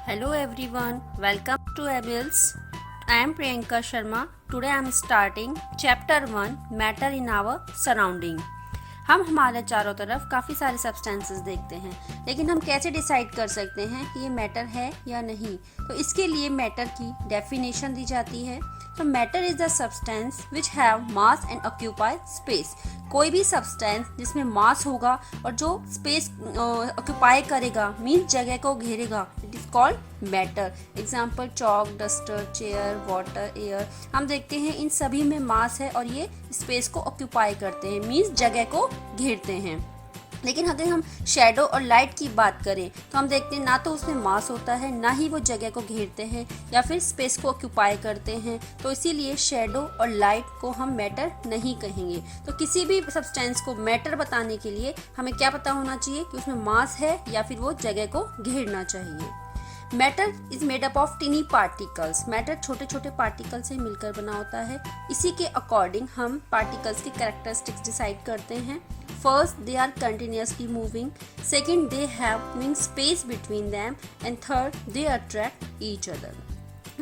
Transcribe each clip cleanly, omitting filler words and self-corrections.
Hello everyone, welcome to Abels. I am Priyanka Sharma. Today I am starting chapter 1 Matter in our surrounding. हम हमारे चारों तरफ काफ़ी सारे सब्सटेंसेस देखते हैं, लेकिन हम कैसे डिसाइड कर सकते हैं कि ये मैटर है या नहीं। तो इसके लिए मैटर की डेफिनेशन दी जाती है। तो matter is the substance which have mass and occupy space. कोई भी सब्सटेंस जिसमें मास होगा और जो स्पेस ऑक्यूपाई करेगा, मीन्स जगह को घेरेगा, it is called matter. Example chalk, duster, chair, water, air. हम देखते हैं इन सभी में मास है और ये स्पेस को ऑक्यूपाई करते हैं, मीन्स जगह को घेरते हैं। लेकिन अगर हम शेडो और लाइट की बात करें तो हम देखते हैं ना तो उसमें मास होता है, ना ही वो जगह को घेरते हैं या फिर स्पेस को ऑक्यूपाई करते हैं। तो इसीलिए शेडो और लाइट को हम मैटर नहीं कहेंगे। तो किसी भी सब्सटेंस को मैटर बताने के लिए हमें क्या पता होना चाहिए कि उसमें मास है या फिर वो जगह को घेरना चाहिए। Matter is made up of टिनी particles. Matter छोटे छोटे पार्टिकल से मिलकर बना होता है। इसी के अकॉर्डिंग हम पार्टिकल्स के कैरेक्टरिस्टिक्स डिसाइड करते हैं। First, they are continuously moving. Second, they have mean space between them. And third, they attract each other.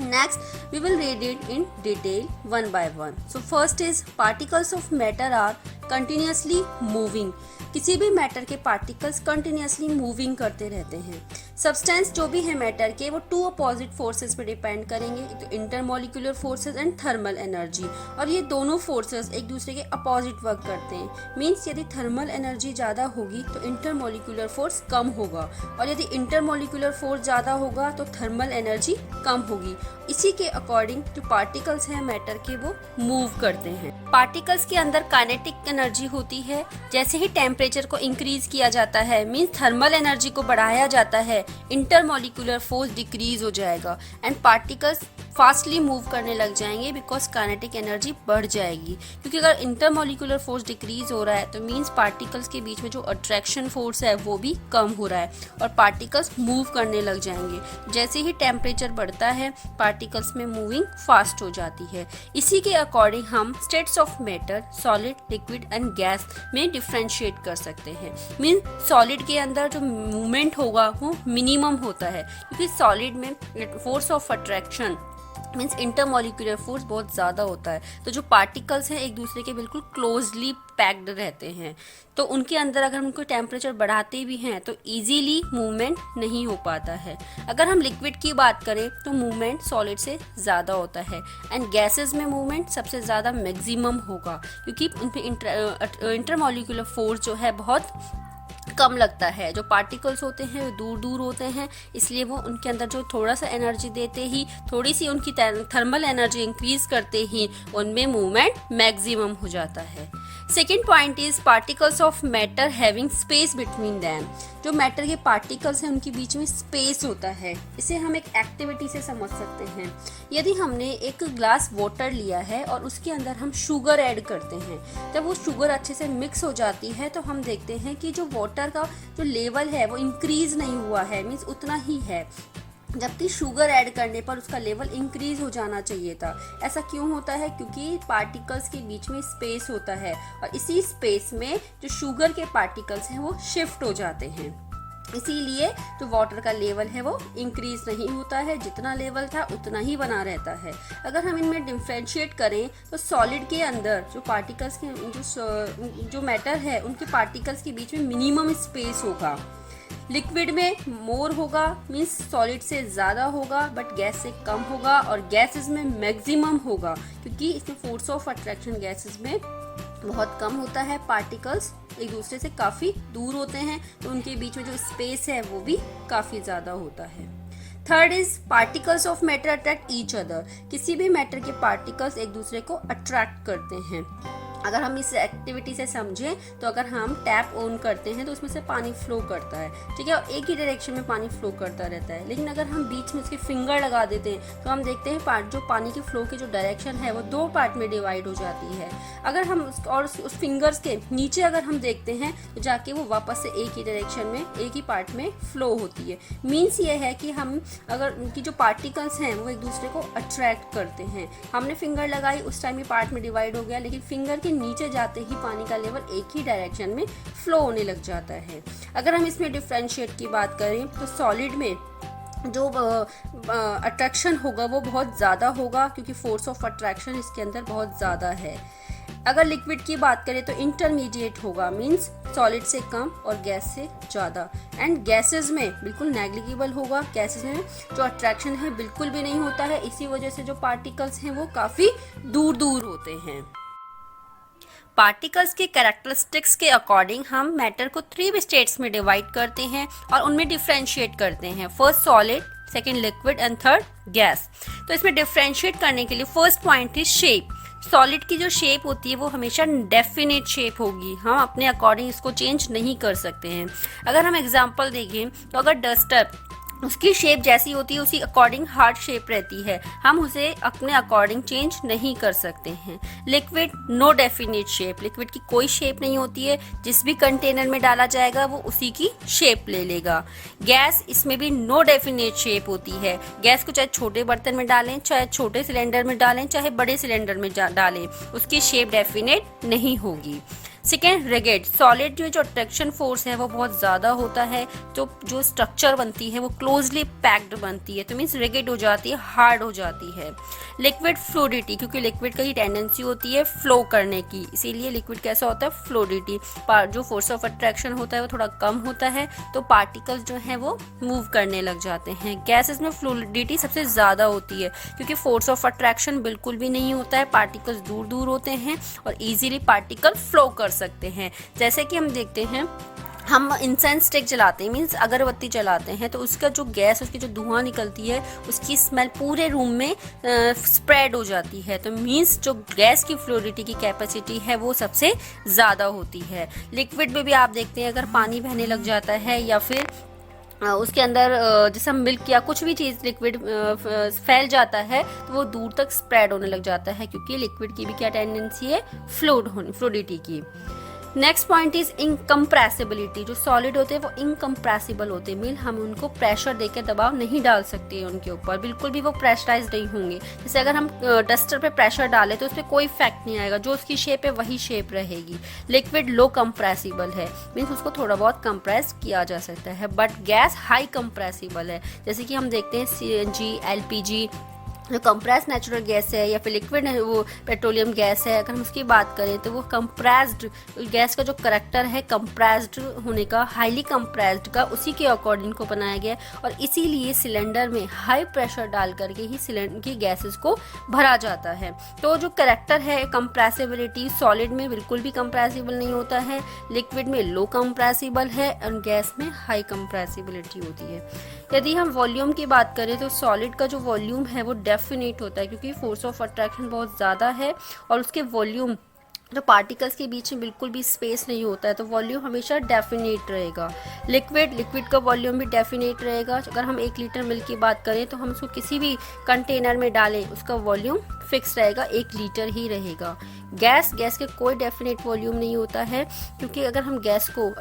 Next, we will read it in detail one by one. So first is particles of matter are continuously moving. किसी भी matter के particles continuously moving करते रहते हैं। Substance जो भी है matter के, वो टू अपोजिट फोर्सेस पे डिपेंड करेंगे, एक तो intermolecular forces and thermal energy. और ये दोनों फोर्सेस एक दूसरे के अपोजिट वर्क करते हैं। मीन्स यदि थर्मल एनर्जी ज़्यादा होगी तो इंटरमोलिकुलर फोर्स कम होगा, और यदि इंटरमोलिकुलर फोर्स ज़्यादा होगा तो थर्मल एनर्जी कम होगी। इसी के अकॉर्डिंग जो पार्टिकल्स हैं मैटर के, वो मूव करते हैं। पार्टिकल्स के अंदर काइनेटिक एनर्जी होती है। जैसे ही टेम्परेचर को इंक्रीज किया जाता है, मीन्स थर्मल एनर्जी को बढ़ाया जाता है, इंटरमोलिकुलर फोर्स डिक्रीज हो जाएगा एंड पार्टिकल्स फास्टली मूव करने लग जाएंगे बिकॉज काइनेटिक एनर्जी बढ़ जाएगी। क्योंकि अगर इंटरमोलिकुलर फोर्स डिक्रीज हो रहा है तो मीन्स पार्टिकल्स के बीच में जो अट्रैक्शन फोर्स है वो भी कम हो रहा है और पार्टिकल्स मूव करने लग जाएंगे। जैसे ही टेम्परेचर बढ़ता है पार्टिकल्स में मूविंग फास्ट हो जाती है। इसी के अकॉर्डिंग हम states of matter, solid, liquid and gas में डिफ्रेंशिएट कर सकते हैं। मीन्स सॉलिड के अंदर जो मूवमेंट होगा वो मिनिमम होता है, क्योंकि सॉलिड में force of attraction means intermolecular force बहुत ज़्यादा होता है। तो जो पार्टिकल्स हैं एक दूसरे के बिल्कुल क्लोजली पैक्ड रहते हैं, तो उनके अंदर अगर हम उनको टेम्परेचर बढ़ाते भी हैं तो इजीली मूवमेंट नहीं हो पाता है। अगर हम लिक्विड की बात करें तो मूवमेंट सॉलिड से ज़्यादा होता है एंड गैसेस में मूवमेंट सबसे ज़्यादा मैक्सिमम होगा, क्योंकि उन पर इंटरमोलिकुलर फोर्स जो है बहुत कम लगता है। जो पार्टिकल्स होते हैं वो दूर दूर होते हैं, इसलिए वो उनके अंदर जो थोड़ा सा एनर्जी देते ही, थोड़ी सी उनकी थर्मल एनर्जी इंक्रीज करते ही उनमें मूवमेंट मैक्सिमम हो जाता है। Second point is particles of matter having space between them. जो मैटर के पार्टिकल्स हैं उनके बीच में स्पेस होता है। इसे हम एक एक्टिविटी से समझ सकते हैं। यदि हमने एक ग्लास वाटर लिया है और उसके अंदर हम शुगर ऐड करते हैं, जब वो शुगर अच्छे से मिक्स हो जाती है तो हम देखते हैं कि जो वाटर का जो लेवल है वो इंक्रीज नहीं हुआ है, मीन्स उतना ही है, जबकि शुगर ऐड करने पर उसका लेवल इंक्रीज हो जाना चाहिए था। ऐसा क्यों होता है? क्योंकि पार्टिकल्स के बीच में स्पेस होता है और इसी स्पेस में जो शुगर के पार्टिकल्स हैं वो शिफ्ट हो जाते हैं। इसीलिए जो वाटर का लेवल है वो इंक्रीज नहीं होता है, जितना लेवल था उतना ही बना रहता है। अगर हम इनमें डिफ्रेंशिएट करें तो सॉलिड के अंदर जो पार्टिकल्स के जो मैटर है उनके पार्टिकल्स के बीच में मिनिमम स्पेस होगा। लिक्विड में मोर होगा, मीन्स सॉलिड से ज़्यादा होगा बट गैस से कम होगा, और गैसेस में मैक्सिमम होगा क्योंकि इसमें फोर्स ऑफ अट्रैक्शन गैसेस में बहुत कम होता है। पार्टिकल्स एक दूसरे से काफ़ी दूर होते हैं तो उनके बीच में जो स्पेस है वो भी काफ़ी ज़्यादा होता है। Third is particles of matter attract each other. किसी भी मैटर के पार्टिकल्स एक दूसरे को अट्रैक्ट करते हैं। अगर हम इस एक्टिविटी से समझें तो अगर हम टैप ऑन करते हैं तो उसमें से पानी फ्लो करता है, ठीक है, और एक ही डायरेक्शन में पानी फ्लो करता रहता है। लेकिन अगर हम बीच में उसके फिंगर लगा देते हैं तो हम देखते हैं जो पानी के फ्लो की जो डायरेक्शन है वो दो पार्ट में डिवाइड हो जाती है। अगर हम उस फिंगर्स के नीचे अगर हम देखते हैं तो जाके वो वापस से एक ही डायरेक्शन में, एक ही पार्ट में फ्लो होती है। मीन्स ये है कि हम अगर उनकी जो पार्टिकल्स हैं वो एक दूसरे को अट्रैक्ट करते हैं। हमने फिंगर लगाई, उस टाइम ही पार्ट में डिवाइड हो गया, लेकिन फिंगर के नीचे जाते ही पानी का लेवल एक ही डायरेक्शन में फ्लो होने लग जाता है। अगर हम इसमें डिफरेंशिएट की बात करें तो सॉलिड में जो अट्रैक्शन होगा वो बहुत ज़्यादा होगा, क्योंकि फोर्स ऑफ अट्रैक्शन इसके अंदर बहुत ज़्यादा है। अगर लिक्विड की बात करें तो इंटरमीडिएट होगा, मींस सॉलिड से कम और गैस से ज़्यादा। एंड गैसेस में बिल्कुल नेग्लिजिबल होगा, गैसेस में जो अट्रैक्शन है बिल्कुल भी नहीं होता है, इसी वजह से जो पार्टिकल्स हैं वो काफ़ी दूर दूर होते हैं। पार्टिकल्स के कैरेक्टरिस्टिक्स के अकॉर्डिंग हम मैटर को 3 स्टेट्स में डिवाइड करते हैं और उनमें डिफ्रेंशिएट करते हैं। First solid, second liquid and third gas. तो इसमें डिफ्रेंशिएट करने के लिए first point is shape. Solid की जो शेप होती है वो हमेशा डेफिनेट शेप होगी, हम अपने अकॉर्डिंग इसको चेंज नहीं कर सकते हैं। अगर हम एग्जांपल देखें तो अगर डस्टर, उसकी शेप जैसी होती है उसी अकॉर्डिंग हार्ड शेप रहती है, हम उसे अपने अकॉर्डिंग चेंज नहीं कर सकते हैं। Liquid no definite shape, liquid की कोई शेप नहीं होती है, जिस भी कंटेनर में डाला जाएगा वो उसी की शेप ले लेगा। गैस, इसमें भी नो डेफिनेट शेप होती है। गैस को चाहे छोटे बर्तन में डालें, चाहे छोटे सिलेंडर में डालें, चाहे बड़े सिलेंडर में डालें, उसकी शेप डेफिनेट नहीं होगी। सेकेंड रिगिड, सॉलिड में जो अट्रैक्शन फोर्स है वो बहुत ज़्यादा होता है, तो जो स्ट्रक्चर बनती है वो क्लोजली पैक्ड बनती है, तो मीन्स रिगिड हो जाती है, हार्ड हो जाती है। लिक्विड फ्लूइडिटी, क्योंकि लिक्विड का ही टेंडेंसी होती है फ्लो करने की, इसीलिए लिक्विड कैसा होता है, फ्लूइडिटी। जो फोर्स ऑफ अट्रैक्शन होता है वो थोड़ा कम होता है, तो पार्टिकल्स जो है वो मूव करने लग जाते हैं। गैसेस में फ्लूइडिटी सबसे ज़्यादा होती है, क्योंकि फोर्स ऑफ अट्रैक्शन बिल्कुल भी नहीं होता है, पार्टिकल्स दूर दूर होते हैं और ईजिली पार्टिकल फ्लो कर सकते हैं। जैसे कि हम देखते हैं, हम इंसेंस स्टिक जलाते हैं, मीन्स अगरबत्ती जलाते हैं, तो उसका जो गैस, उसकी जो धुआं निकलती है, उसकी स्मेल पूरे रूम में स्प्रेड हो जाती है, तो मीन्स जो गैस की फ्लूइडिटी की कैपेसिटी है वो सबसे ज़्यादा होती है। लिक्विड में भी आप देखते हैं, अगर पानी बहने लग जाता है या फिर उसके अंदर जैसे हम मिल्क या कुछ भी चीज़ लिक्विड फैल जाता है, तो वो दूर तक स्प्रेड होने लग जाता है, क्योंकि लिक्विड की भी क्या टेंडेंसी है, फ्लूइडिटी की। Next point is incompressibility. जो सॉलिड होते हैं वो इनकम्प्रेसिबल होते हैं, मीन हम उनको प्रेशर देकर दबाव नहीं डाल सकते उनके ऊपर, बिल्कुल भी वो प्रेशराइज नहीं होंगे। जैसे अगर हम डस्टर पे प्रेशर डालें तो उस पर कोई इफेक्ट नहीं आएगा, जो उसकी शेप है वही शेप रहेगी। लिक्विड लो कंप्रेसिबल है, मीन्स उसको थोड़ा बहुत कंप्रेस किया जा सकता है, बट गैस हाई कंप्रेसिबल है। जैसे कि हम देखते हैं CNG, LPG, जो कंप्रेस नेचुरल गैस है या फिर लिक्विड है, वो पेट्रोलियम गैस है, अगर हम उसकी बात करें तो वो कंप्रेस्ड गैस का जो करेक्टर है कंप्रेस्ड होने का, हाईली कंप्रेस्ड का, उसी के अकॉर्डिंग को बनाया गया है, और इसीलिए सिलेंडर में हाई प्रेशर डाल करके ही सिलेंडर की गैसेस को भरा जाता है। तो जो करेक्टर है कंप्रेसिबिलिटी, सॉलिड में बिल्कुल भी कंप्रेसिबल नहीं होता है, लिक्विड में लो कंप्रेसिबल है और गैस में हाई कंप्रेसिबिलिटी होती है। यदि हम वॉल्यूम की बात करें तो सॉलिड का जो वॉल्यूम है वो डेफिनेट होता है, क्योंकि फोर्स ऑफ अट्रैक्शन बहुत ज़्यादा है और उसके वॉल्यूम, जो पार्टिकल्स के बीच में बिल्कुल भी स्पेस नहीं होता है, तो वॉल्यूम हमेशा डेफिनेट रहेगा। लिक्विड का वॉल्यूम भी डेफिनेट रहेगा। अगर हम 1 लीटर मिल्क की बात करें तो हम उसको किसी भी कंटेनर में डालें, उसका वॉल्यूम फिक्स रहेगा, 1 लीटर ही रहेगा। गैस के कोई डेफिनेट वॉल्यूम नहीं होता है, क्योंकि अगर हम गैस को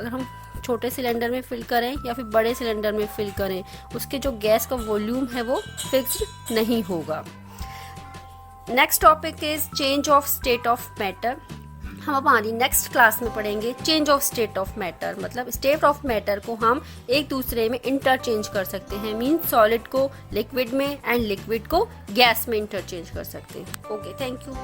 छोटे सिलेंडर में फिल करें या फिर बड़े सिलेंडर में फिल करें, उसके जो गैस का वॉल्यूम है वो फिक्स्ड नहीं होगा। Next topic is change of state of matter. हम हमारी नेक्स्ट क्लास में पढ़ेंगे change of state of matter, मतलब स्टेट ऑफ मैटर को हम एक दूसरे में इंटरचेंज कर सकते हैं, मीन सॉलिड को लिक्विड में एंड लिक्विड को गैस में इंटरचेंज कर सकते हैं। Okay, thank you.